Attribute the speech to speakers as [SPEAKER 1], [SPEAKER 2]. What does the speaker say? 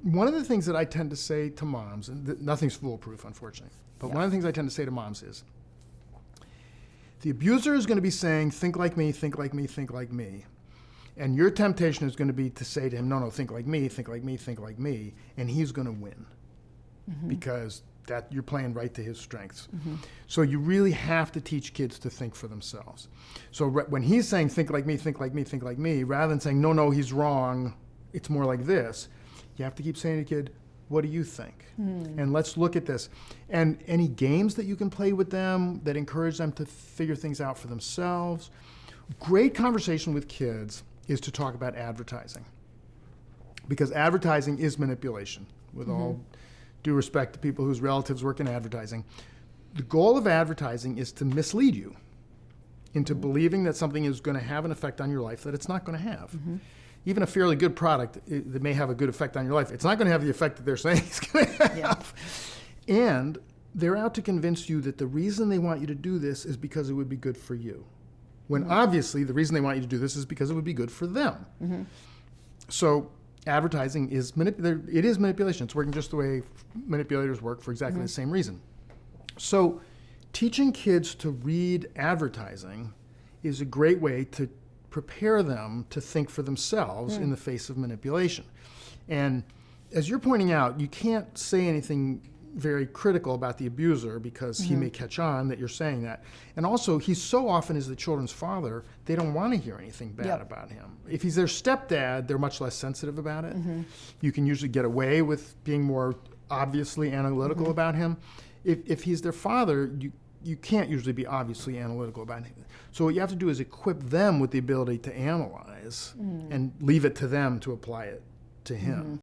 [SPEAKER 1] one of the things that I tend to say to moms, and nothing's foolproof, unfortunately, but one of the things I tend to say to moms is, the abuser is going to be saying, think like me, think like me, think like me. And your temptation is going to be to say to him, no, think like me, think like me, think like me. And he's going to win because that you're playing right to his strengths. So you really have to teach kids to think for themselves. So when he's saying, think like me, think like me, think like me, rather than saying, no, he's wrong, it's more like this, you have to keep saying to the kid, what do you think? And let's look at this. And any games that you can play with them that encourage them to figure things out for themselves. Great conversation with kids is to talk about advertising. Because advertising is manipulation, with all due respect to people whose relatives work in advertising. The goal of advertising is to mislead you into believing that something is going to have an effect on your life that it's not going to have. Even a fairly good product that may have a good effect on your life, it's not going to have the effect that they're saying it's going to have. And they're out to convince you that the reason they want you to do this is because it would be good for you. When obviously the reason they want you to do this is because it would be good for them. So advertising is it is manipulation. It's working just the way manipulators work for exactly the same reason. So teaching kids to read advertising is a great way to prepare them to think for themselves in the face of manipulation. And as you're pointing out, you can't say anything very critical about the abuser because he may catch on that you're saying that. And also, he's so often is the children's father, they don't want to hear anything bad about him. If he's their stepdad, they're much less sensitive about it. You can usually get away with being more obviously analytical about him. If he's their father, you can't usually be obviously analytical about him. So what you have to do is equip them with the ability to analyze and leave it to them to apply it to him.